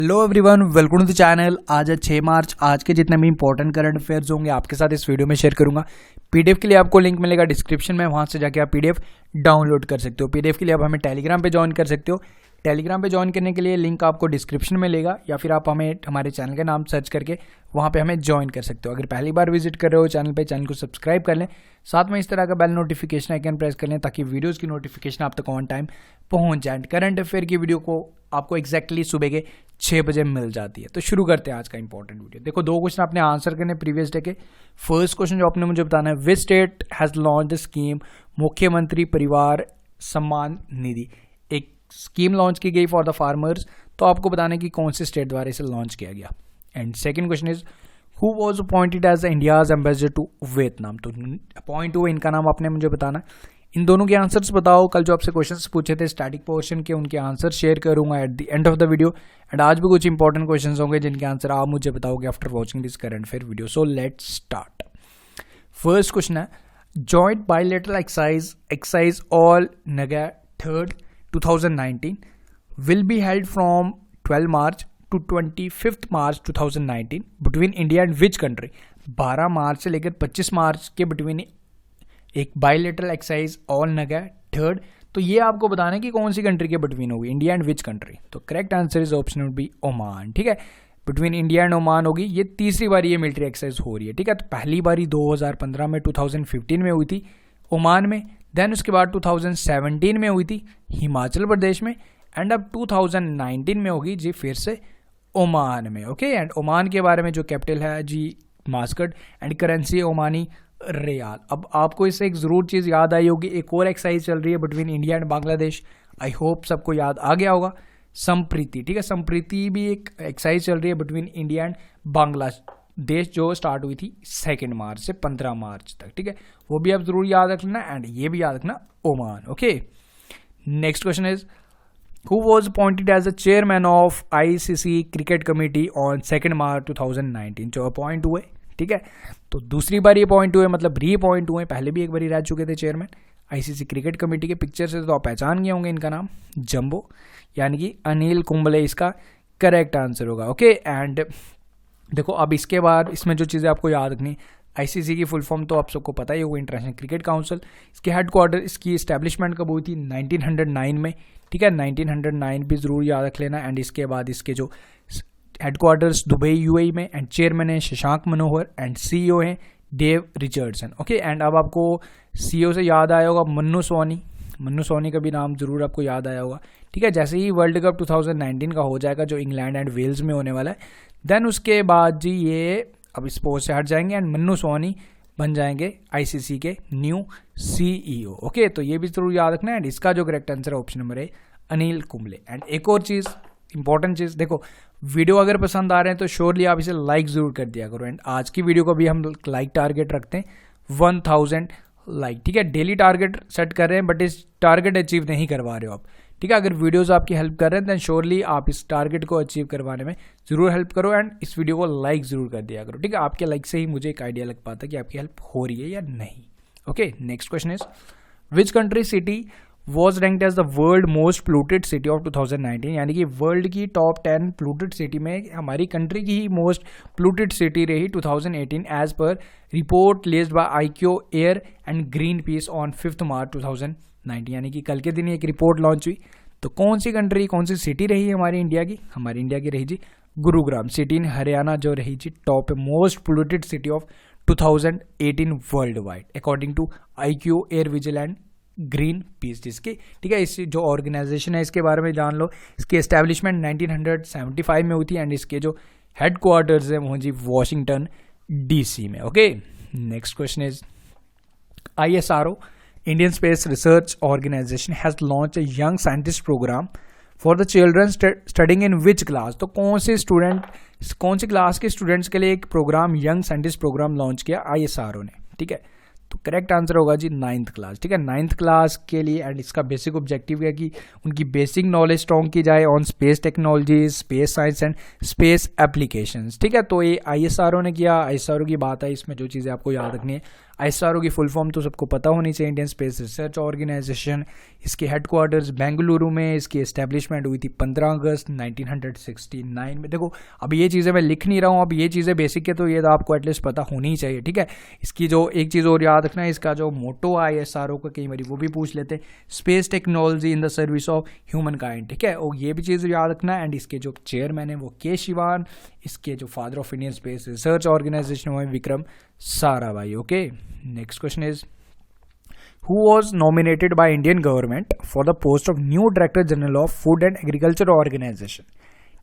Hello everyone, welcome to the channel. आज है 6 मार्च। आज के जितने भी इंपॉर्टेंट करंट अफेयर्स होंगे आपके साथ इस वीडियो में शेयर करूंगा। पीडीएफ के लिए आपको लिंक मिलेगा डिस्क्रिप्शन में, वहां से जाके आप पीडीएफ डाउनलोड कर सकते हो। पीडीएफ के लिए आप हमें टेलीग्राम पे ज्वाइन कर सकते हो। टेलीग्राम पे ज्वाइन करने के लिए लिंक आपको डिस्क्रिप्शन में मिलेगा, या फिर आप हमें हमारे चैनल का नाम सर्च करके वहाँ पे हमें ज्वाइन कर सकते हो। अगर पहली बार विजिट कर रहे हो चैनल पे, चैनल को सब्सक्राइब कर लें, साथ में इस तरह का बेल नोटिफिकेशन आइकन प्रेस कर लें ताकि वीडियोज़ की नोटिफिकेशन आप तक ऑन टाइम पहुँच जाए। करंट अफेयर की वीडियो को आपको एग्जैक्टली सुबह के 6 बजे मिल जाती है। तो शुरू करते हैं आज का इंपॉर्टेंट वीडियो। देखो, 2 क्वेश्चन आपने आंसर करने प्रीवियस डे के। फर्स्ट क्वेश्चन जो आपने मुझे बताना है, which state has launch the scheme मुख्यमंत्री परिवार सम्मान निधि। एक स्कीम लॉन्च की गई फॉर द फार्मर्स, तो आपको बताना है कि कौन से स्टेट द्वारा इसे लॉन्च किया गया। And second question is who was appointed as India's ambassador to Vietnam. तो अपॉइंट हुए, इनका नाम आपने मुझे बताना। इन दोनों के आंसर्स बताओ। कल जो आपसे क्वेश्चंस पूछे थे स्टैटिक पोर्शन के, उनके आंसर शेयर करूंगा at the end of the video. And आज भी कुछ इंपॉर्टेंट क्वेश्चंस होंगे जिनके आंसर आप मुझे बताओगे after watching this current affair video. So let's start. First question है, joint bilateral exercise Al Nagah 3rd 2019 will be held from 12 March to 25th March 2019 between India and which country। 12 मार्च से लेकर 25 मार्च के between एक bilateral exercise Al Nagah 3rd। तो ये आपको बताना है कि कौन सी कंट्री के बिटवीन होगी, इंडिया एंड विच कंट्री। तो correct answer is option would be Oman. ठीक है, बिटवीन इंडिया एंड ओमान होगी। ये तीसरी बारी ये मिलिट्री एक्सरसाइज हो रही है। ठीक है, तो पहली बारी 2015 में 2015 में हुई थी ओमान में, देन उसके बाद 2017 में हुई थी हिमाचल प्रदेश में, एंड अब 2019 में होगी जी फिर से ओमान में। ओके, एंड ओमान के बारे में जो कैपिटल है जी मास्कट, एंड करेंसी है ओमानी रियाल। अब आपको इससे एक जरूर चीज़ याद आई होगी, एक और एक्सरसाइज चल रही है between India and Bangladesh. I hope सबको याद आ गया होगा, संप्रीति। ठीक है, संप्रीति भी एक एक्सरसाइज चल रही है बिटवीन इंडिया एंड बांग्लादेश, जो स्टार्ट हुई थी 2 मार्च से 15 मार्च तक। ठीक है, वो भी आप जरूर याद रखना, एंड ये भी याद रखना Oman. Okay, next question is who was appointed as the chairman of ICC cricket committee on 2 मार्च 2019। जो अपॉइंट हुए, ठीक है, तो दूसरी बार अपॉइंट हुए, मतलब री अपॉइंट हुए। पहले भी एक बार रह चुके थे चेयरमैन ICC क्रिकेट कमेटी के। पिक्चर से तो आप पहचान गए होंगे इनका नाम, जंबो, यानी कि अनिल कुंबले इसका करेक्ट आंसर होगा। ओके, एंड देखो अब इसके बाद इसमें जो चीज़ें आपको याद रखनी, ICC की फुल फॉर्म तो आप सबको पता ही होगा, इंटरनेशनल क्रिकेट काउंसिल। इसके हेडक्वार्टर, इसकी इस्टेब्लिशमेंट कब हुई थी, 1909 में। ठीक है, 1909 भी जरूर याद रख लेना। एंड इसके बाद इसके जो हेडक्वार्टर्स दुबई UAE में, एंड चेयरमैन है शशांक मनोहर, एंड CEO हैं डेव रिचर्डसन। ओके, एंड अब आपको CEO से याद आया होगा मन्नू सोनी का भी नाम जरूर आपको याद आया होगा। ठीक है, जैसे ही वर्ल्ड कप 2019 का हो जाएगा जो इंग्लैंड एंड वेल्स में होने वाला है, देन उसके बाद जी ये अब इस पोस्ट से हट जाएंगे, एंड मन्नू सोनी बन जाएंगे ICC के न्यू CEO। ओके, तो ये भी जरूर याद रखना है। एंड इसका जो करेक्ट आंसर है ऑप्शन नंबर है अनिल कुंबले। एंड एक और चीज़, इंपॉर्टेंट चीज़, देखो वीडियो अगर पसंद आ रहे हैं तो श्योरली आप इसे लाइक जरूर कर दिया करो। एंड आज की वीडियो को भी हम लाइक टारगेट रखते हैं 1000 लाइक। ठीक है, डेली टारगेट सेट कर रहे हैं, बट इस टारगेट अचीव नहीं करवा रहे हो आप। ठीक है, अगर वीडियोस आपकी हेल्प कर रहे हैं देन श्योरली आप इस टारगेट को अचीव करवाने में जरूर हेल्प करो, एंड इस वीडियो को लाइक जरूर कर दिया करो। ठीक है, आपके लाइक से ही मुझे एक आइडिया लग पाता है कि आपकी हेल्प हो रही है या नहीं। Okay, next question is which country city was ranked as the world most polluted city of 2019। यानी कि वर्ल्ड की टॉप 10 पोल्यूटेड सिटी में हमारी कंट्री की ही मोस्ट पोल्यूटेड सिटी रही 2018 एज पर report released by IQ Air and Greenpeace on 5 March 2019। यानी कि कल के दिन एक रिपोर्ट लॉन्च हुई। तो कौन सी कंट्री, कौन सी सिटी रही है हमारी इंडिया की? हमारी इंडिया की रही जी गुरुग्राम सिटी इन हरियाणा, जो रही जी top most polluted city of 2018 world wide according to IQ AirVisual and Greenpeace जिसकी। ठीक है, इस जो ऑर्गेनाइजेशन है इसके बारे में जान लो। इसकी एस्टेब्लिशमेंट 1975 में हुई थी, एंड इसके जो हेडक्वार्टर्स है वो जी वॉशिंगटन DC में। Okay, next question is ISRO Indian Space Research Organization has launched a young scientist program for the children studying in which class। तो कौन सी क्लास के स्टूडेंट्स के लिए एक program, young scientist program launch किया ISRO ने। ठीक है, तो करेक्ट आंसर होगा जी 9th क्लास। ठीक है, 9th क्लास के लिए, एंड इसका बेसिक ऑब्जेक्टिव है कि उनकी बेसिक नॉलेज स्ट्रॉन्ग की जाए on space technology, space science and space applications. ठीक है, तो ये ISRO ने किया। ISRO की बात है, इसमें जो चीज़ें आपको याद रखनी है, ISRO की फुल फॉर्म तो सबको पता होनी चाहिए, इंडियन स्पेस रिसर्च ऑर्गेनाइजेशन। इसके हेडक्वार्टर्स बेंगलुरु में, इसकी एस्टेब्लिशमेंट हुई थी 15 अगस्त 1969 में। देखो अब ये चीज़ें मैं लिख नहीं रहा हूँ, अब ये चीज़ें बेसिक है तो ये तो आपको एटलीस्ट पता होनी ही चाहिए, ठीक है। इसकी जो एक चीज़ और याद रखना है, इसका जो मोटो है ISRO का, कई बार वो भी पूछ लेते हैं, space technology in the service of human kind, ठीक है। और ये भी चीज़ याद रखना है। एंड इसके जो चेयरमैन है वो के शिवान, इसके जो father of Indian space research organisation है Vikram Sarabhai. Okay, next question is who was nominated by Indian government for the post of new Director General of Food and Agriculture Organization।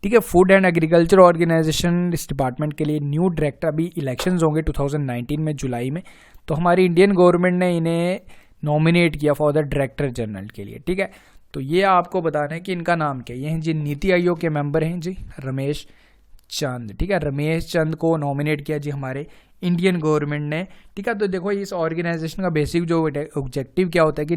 ठीक है, फूड एंड एग्रीकल्चर ऑर्गेनाइजेशन, इस department के लिए new director, अभी elections होंगे 2019 में जुलाई में, तो हमारी इंडियन गवर्नमेंट ने इन्हें नॉमिनेट किया फॉर द डायरेक्टर जनरल के लिए, ठीक है। तो ये आपको बताना है कि इनका नाम क्या है। ये हैं जी नीति आयोग के मेंबर हैं जी रमेश चंद, ठीक है। रमेश चंद को नॉमिनेट किया जी हमारे इंडियन गवर्नमेंट ने, ठीक है। तो देखो इस ऑर्गेनाइजेशन का बेसिक जो ऑब्जेक्टिव क्या होता है कि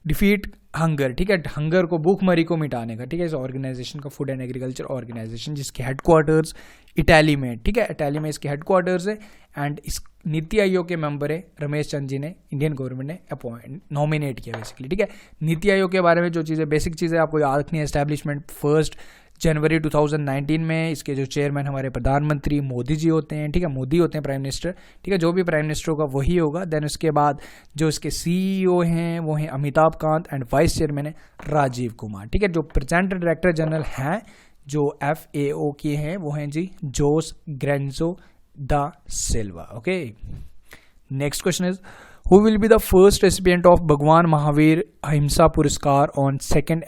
डिफीट हंगर, ठीक है, हंगर को, भूखमरी को मिटाने का, ठीक है। इस ऑर्गेनाइजेशन का फूड एंड एग्रीकल्चर ऑर्गेनाइजेशन, जिसके हेडक्वार्टर्स इटाली में, ठीक है, इटाली में इसके हेडक्वार्टर्स है। एंड इस नीति आयोग के मेंबर है रमेश चंद जी ने, इंडियन गवर्नमेंट ने नॉमिनेट किया बेसिकली, ठीक है। नीति आयोग के बारे में जो चीज़ें बेसिक चीज़ें आपको याद रखनी है, एस्टैब्लिशमेंट 1 जनवरी 2019 में। इसके जो चेयरमैन हमारे प्रधानमंत्री मोदी जी होते हैं, ठीक है, मोदी होते हैं प्राइम मिनिस्टर, ठीक है, जो भी प्राइम मिनिस्टर होगा वही होगा। देन उसके बाद जो इसके CEO हैं वो हैं Amitabh Kant, and vice chairman है राजीव कुमार, ठीक है। जो प्रेजेंट डायरेक्टर जनरल हैं जो FAO के हैं वो हैं जी Jose Graziano da Silva. Okay, next question is who will be the first recipient of भगवान महावीर अहिंसा पुरस्कार on 17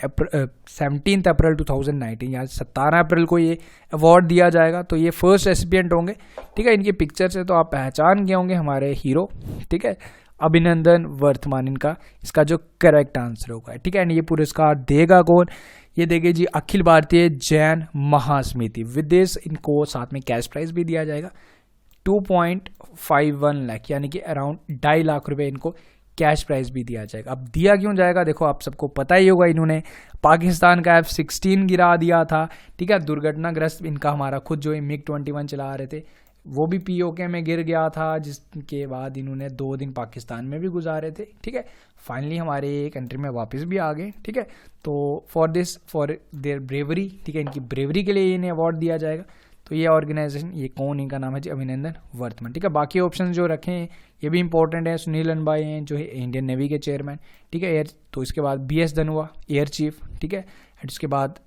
अप्रैल 2019, या 17 अप्रैल को ये अवार्ड दिया जाएगा। तो ये फर्स्ट रेसिपिएंट होंगे, ठीक है। इनकी पिक्चर से तो आप पहचान गए होंगे हमारे हीरो, ठीक है, अभिनंदन वर्तमान इनका इसका जो करेक्ट आंसर होगा, ठीक है। एंड ये पुरस्कार देगा कौन? ये देंगे जी अखिल भारतीय जैन महासमिति। विद दिस इनको साथ में कैश प्राइज भी दिया जाएगा 2.51 लाख, यानी कि अराउंड 2.5 लाख रुपए इनको कैश प्राइज भी दिया जाएगा। अब दिया क्यों जाएगा? देखो आप सबको पता ही होगा, इन्होंने पाकिस्तान का F-16 गिरा दिया था, ठीक है, दुर्घटनाग्रस्त इनका हमारा खुद जो MiG-21 चला रहे थे वो भी POK में गिर गया था, जिसके बाद इन्होंने 2 दिन पाकिस्तान में भी गुजारे थे, ठीक है। फाइनली हमारे कंट्री में वापस भी आ गए, ठीक है। तो फॉर देयर ब्रेवरी, ठीक है, इनकी ब्रेवरी के लिए इन्हें अवार्ड दिया जाएगा। तो ये ऑर्गेनाइजेशन, ये कौन, इनका नाम है जी अभिनंदन वर्तमान, ठीक है। बाकी ऑप्शन जो रखे हैं ये भी इंपॉर्टेंट है। सुनील अनबाई हैं जो है इंडियन नेवी के चेयरमैन, ठीक है, एयर। तो इसके बाद BS धनोआ एयर चीफ, ठीक है। एंड उसके बाद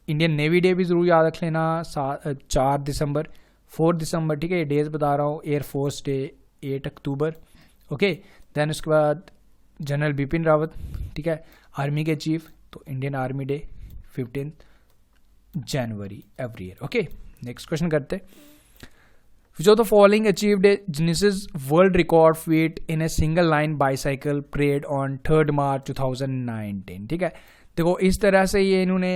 इंडियन नेवी डे भी जरूर याद रख लेना, 4 दिसंबर 4 दिसंबर, ठीक है, ये डेज बता रहा हूँ। एयरफोर्स डे 8 अक्टूबर, ओके। देन उसके बाद जनरल बिपिन रावत, ठीक है, आर्मी के चीफ, तो इंडियन आर्मी डे 15 जनवरी every year, okay. Next question करते हैं, which of the following achieved a Guinness World Record feat in a single line bicycle parade on 3rd March 2019, ठीक है। देखो इस तरह से ये इन्होंने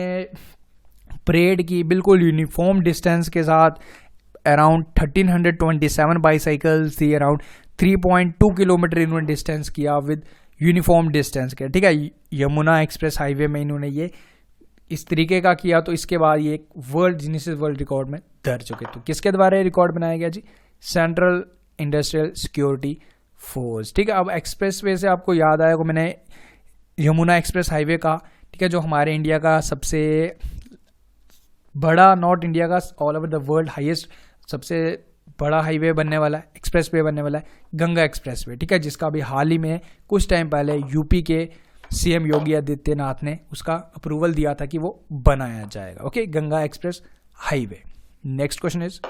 परेड की बिल्कुल यूनिफॉर्म डिस्टेंस के साथ, अराउंड 1327 बाईसाइकिल्स थी, अराउंड 3.2 किलोमीटर इन्होंने डिस्टेंस किया विद यूनिफॉर्म डिस्टेंस के, ठीक है। यमुना एक्सप्रेस हाईवे में इन्होंने ये इस तरीके का किया। तो इसके बाद ये गिनीज वर्ल्ड रिकॉर्ड में दर्ज हो गए। तो किसके द्वारा ये रिकॉर्ड बनाया गया जी? सेंट्रल इंडस्ट्रियल सिक्योरिटी फोर्स, ठीक है। अब एक्सप्रेस वे से आपको याद आएगा, मैंने यमुना एक्सप्रेस हाईवे का, ठीक है, जो हमारे इंडिया का सबसे बड़ा, नॉट इंडिया का, all over the world highest सबसे बड़ा हाईवे बनने वाला है, एक्सप्रेस वे बनने वाला है, गंगा एक्सप्रेस वे, ठीक है, जिसका भी हाल ही में कुछ टाइम पहले यूपी के CM योगी आदित्यनाथ ने उसका अप्रूवल दिया था कि वो बनाया जाएगा, okay, Ganga express highway. Next question is,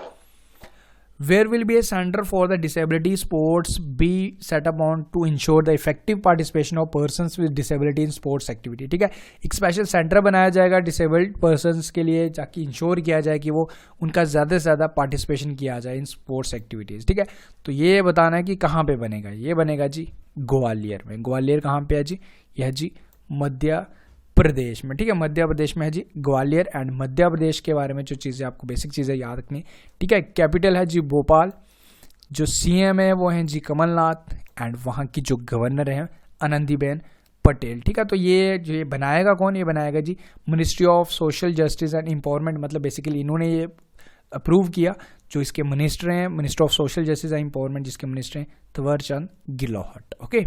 where will be a centre for the disability sports be set up on to ensure the effective participation of persons with disability in sports activity, ठीक है। एक special centre बनाया जाएगा disabled persons के लिए, ताकि ensure किया जाए कि वो उनका ज़्यादा से ज़्यादा पार्टिसिपेशन किया जाए इन स्पोर्ट्स एक्टिविटीज़, ठीक है। तो ये बताना है कि कहाँ पे बनेगा। ये बनेगा जी ग्वालियर में। ग्वालियर कहाँ पे है जी? यह जी मध्य प्रदेश में, ठीक है, मध्य प्रदेश में है जी ग्वालियर। एंड मध्य प्रदेश के बारे में जो चीज़ें आपको बेसिक चीज़ें याद रखनी, ठीक है, कैपिटल है जी भोपाल, जो CM है वो हैं जी कमलनाथ, एंड वहाँ की जो गवर्नर हैं आनंदीबेन पटेल, ठीक है। तो ये बनाएगा कौन? ये बनाएगा जी ministry of social justice and empowerment, मतलब बेसिकली इन्होंने ये अप्रूव किया। जो इसके मिनिस्टर हैं, minister of social justice and empowerment जिसके मिनिस्टर हैं Thawarchand Gehlot. Okay,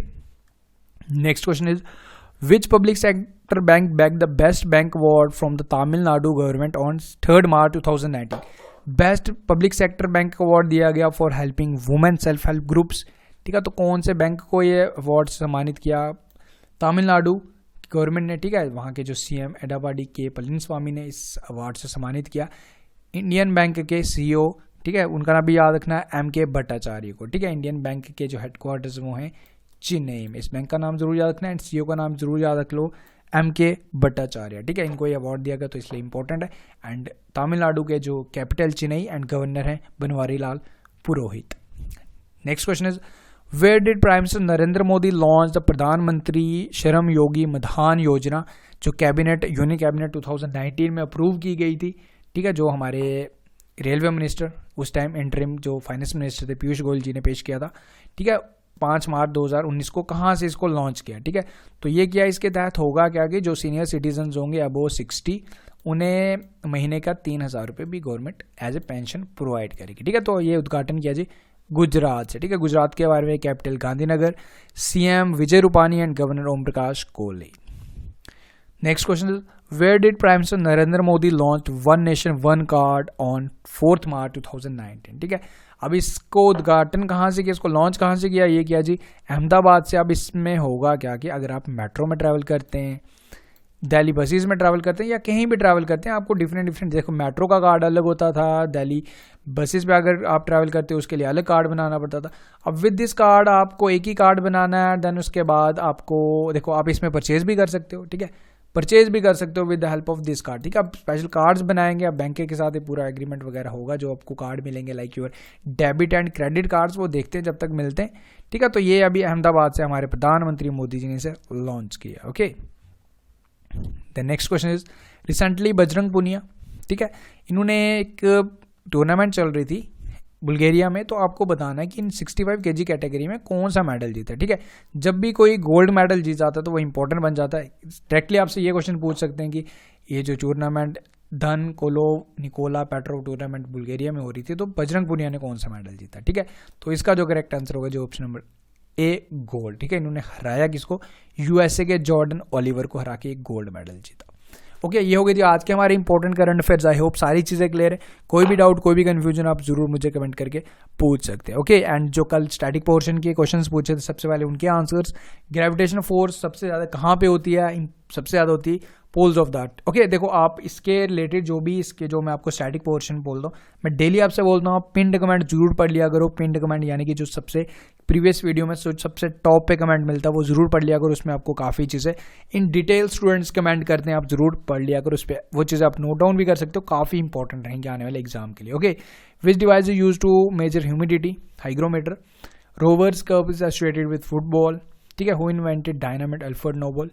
next question is which public sector bank bagged the best bank award from the Tamil Nadu government on 3 March 2019। Best public sector bank award दिया गया for helping women self help groups. ठीक है, तो कौन से bank को ये अवार्ड सम्मानित किया? तमिलनाडु गवर्नमेंट ने, ठीक है, वहाँ के जो सीएम एडापाडी के पलनीस्वामी ने इस अवार्ड से सम्मानित किया। इंडियन बैंक के सीईओ, ठीक है, उनका नाम भी याद रखना है, एम.के. भट्टाचार्य को। ठीक है, इंडियन बैंक के जो हेडक्वार्टर्स वो हैं चेन्नई में। इस बैंक का नाम जरूर याद रखना है एंड सीईओ का नाम जरूर याद रख लो, एम.के. भट्टाचार्य। ठीक है, इनको ये अवार्ड दिया गया तो इसलिए इंपॉर्टेंट है। एंड तमिलनाडु के जो कैपिटल चेन्नई एंड गवर्नर हैं Banwari Lal Purohit. Next question is where did prime minister Narendra Modi launch the Pradhan Mantri Shram Yogi Maandhan योजना, जो कैबिनेट यूनियन कैबिनेट 2019 में अप्रूव की गई थी। ठीक है, जो हमारे रेलवे मिनिस्टर उस टाइम इंटरिम जो फाइनेंस मिनिस्टर थे पीयूष गोयल जी ने पेश किया था। ठीक है, 5 मार्च 2019 को कहाँ से इसको लॉन्च किया? ठीक है, तो ये किया, इसके तहत होगा क्या कि जो सीनियर सिटीजन होंगे अबोव 60 उन्हें महीने का 3,000 रुपये भी government as a pension provide करेगी। ठीक है, तो ये उद्घाटन किया जी गुजरात से। ठीक है, गुजरात के बारे में capital Gandhinagar, CM Vijay Rupani and governor Om Prakash Kohli. Next question is where did prime minister Narendra Modi launch one nation one card on 4 March 2019। ठीक है, अब इसको उद्घाटन कहाँ से किया, इसको लॉन्च कहाँ से किया? ये किया जी अहमदाबाद से। अब इसमें होगा क्या कि अगर आप मेट्रो में ट्रैवल करते हैं, दिल्ली बसेस में ट्रैवल करते हैं या कहीं भी ट्रैवल करते हैं, आपको डिफरेंट देखो मेट्रो का कार्ड अलग होता था, दिल्ली बसेस पे अगर आप ट्रैवल करते हो उसके लिए अलग कार्ड बनाना पड़ता था। अब विद दिस कार्ड आपको एक ही कार्ड बनाना है, देन उसके बाद आपको देखो आप इसमें परचेज भी कर सकते हो। ठीक है, परचेज भी कर सकते हो with the help of this card. ठीक है, आप स्पेशल कार्ड्स बनाएंगे, आप बैंक के साथ पूरा एग्रीमेंट वगैरह होगा, जो आपको कार्ड मिलेंगे like your debit and credit cards, वो देखते हैं जब तक मिलते हैं। ठीक है, तो ये अभी अहमदाबाद से हमारे प्रधानमंत्री मोदी जी ने इसे लॉन्च किया। Okay, the next question is recently Bajrang Punia, ठीक है, इन्होंने एक टूर्नामेंट चल रही थी बुल्गारिया में, तो आपको बताना है कि इन 65 kg कैटेगरी में कौन सा मेडल जीता है। ठीक है, जब भी कोई गोल्ड मेडल जीत जाता है तो वो इंपॉर्टेंट बन जाता है। डायरेक्टली आपसे ये क्वेश्चन पूछ सकते हैं कि ये जो टूर्नामेंट धन कोलोव निकोला पेट्रोव टूर्नामेंट बुल्गारिया में हो रही थी, तो बजरंग पुनिया ने कौन सा मेडल जीता? ठीक है, तो इसका जो करेक्ट आंसर होगा जो ऑप्शन नंबर ए गोल्ड। ठीक है, इन्होंने हराया किसको? यूएसए के जॉर्डन ओलिवर को हरा के एक गोल्ड मेडल जीता। ओके, ये हो गई थी आज के हमारे important current affairs. I hope सारी चीज़ें क्लियर है। कोई भी डाउट, कोई भी कंफ्यूजन आप जरूर मुझे कमेंट करके पूछ सकते हैं। ओके, एंड जो कल स्टैटिक पोर्शन के क्वेश्चंस पूछे थे सबसे पहले उनके आंसर्स, ग्रेविटेशनल फोर्स सबसे ज़्यादा कहाँ पे होती है? सबसे ज़्यादा होती है पोल्स ऑफ दैट। ओके, देखो आप इसके रिलेटेड जो भी इसके जो मैं आपको स्टैटिक पोर्शन बोल रहा हूँ, मैं डेली आपसे बोलता हूँ आप पिंड कमेंट जरूर पढ़ लिया करो। पिंड कमेंट यानी कि जो सबसे प्रीवियस वीडियो में सबसे टॉप पे कमेंट मिलता है वो जरूर पढ़ लिया करो। उसमें आपको काफ़ी चीज़ें इन डिटेल स्टूडेंट्स कमेंट करते हैं, आप जरूर पढ़ लिया करो। उस पर वो चीज़ें आप नोट डाउन भी कर सकते हो, काफ़ी इंपॉर्टेंट रहेंगे आने वाले एग्जाम के लिए। Okay, which device is use to measure humidity? Hygrometer. Rovers curve is associated with football. ठीक है, who invented dynamite? Alfred Nobel.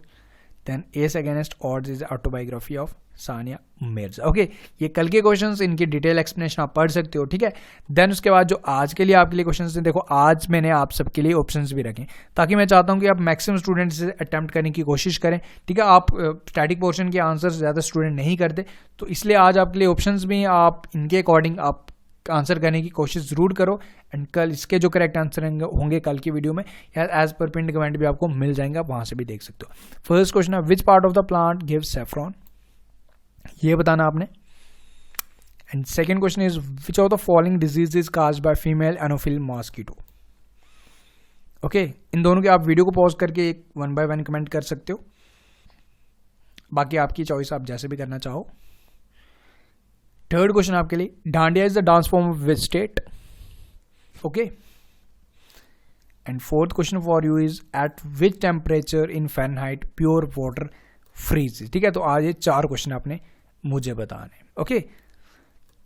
Then Ace against odds is autobiography of Sania Mirza. Okay, ये कल के क्वेश्चंस, इनकी डिटेल एक्सप्लेनेशन आप पढ़ सकते हो। ठीक है, देन उसके बाद जो आज के लिए आपके लिए क्वेश्चंस हैं, देखो आज मैंने आप सबके लिए ऑप्शंस भी रखे ताकि मैं चाहता हूं कि आप मैक्सिमम स्टूडेंट से अटेम्प्ट करने की कोशिश करें। ठीक है, आप स्टैटिक पोर्शन के आंसर ज़्यादा स्टूडेंट नहीं करते, तो इसलिए आज आपके लिए ऑप्शंस भी आप इनके अकॉर्डिंग आप आंसर करने की कोशिश जरूर करो। एंड कल इसके जो करेक्ट आंसर होंगे कल की वीडियो में या एज पर पिंड कमेंट भी आपको मिल जाएंगे, आप वहां से भी देख सकते हो। फर्स्ट क्वेश्चन है which part of the plant gives saffron? ये बताना आपने। And second question is which of the following disease is caused by female anopheles mosquito? Okay, इन दोनों के आप वीडियो को पॉज करके एक 1 by 1 कमेंट कर सकते हो, बाकी आपकी चॉइस, आप जैसे भी करना चाहो। थर्ड क्वेश्चन आपके लिए dandiya is the dance form of which state? Okay, and fourth question for you is at which temperature in Fahrenheit pure water freeze? ठीक है, तो आज ये 4 क्वेश्चन आपने मुझे बताने। Okay,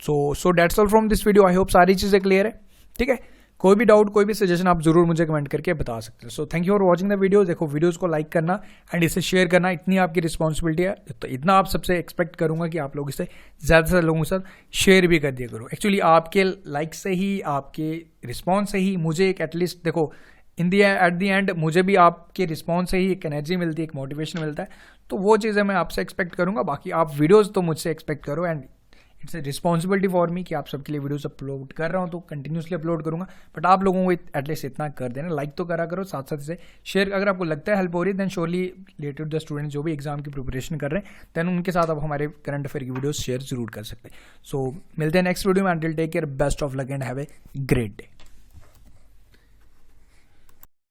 so that's all from this video. I hope सारी चीजें क्लियर है। ठीक है, कोई भी डाउट, कोई भी सजेशन आप जरूर मुझे कमेंट करके बता सकते हो। So thank you for watching the video. देखो वीडियोस को लाइक करना एंड इसे शेयर करना, इतनी आपकी रिस्पॉन्सिबिलिटी है, तो इतना आप सबसे एक्सपेक्ट करूंगा कि आप लोग इसे ज़्यादा से ज़्यादा लोगों के साथ शेयर भी कर दिया करो। एक्चुअली आपके लाइक से ही, आपके रिस्पॉन्स से ही मुझे एक एटलीस्ट देखो एट दी एंड मुझे भी आपके रिस्पॉन्स से ही एक एनर्जी मिलती है, एक मोटिवेशन मिलता है, तो वो चीज़ें मैं आपसे एक्सपेक्ट करूंगा। बाकी आप वीडियोज़ तो मुझसे एक्सपेक्ट करो and it's a responsibility for me कि आप सबके लिए वीडियोस अपलोड कर रहा हूँ, तो कंटिन्यूसली अपलोड करूँगा। बट आप लोगों को एटलीस्ट इतना कर देना, लाइक तो करा करो, साथ साथ इसे शेयर अगर आपको लगता है हेल्प हो रही है, then surely related the student जो भी एग्जाम की प्रिपरेशन कर रहे हैं, देन उनके साथ आप हमारे करंट अफेयर की वीडियोस शेयर जरूर कर सकते हैं। सो मिलते हैं नेक्स्ट वीडियो में, until take care, best of luck and have a great day.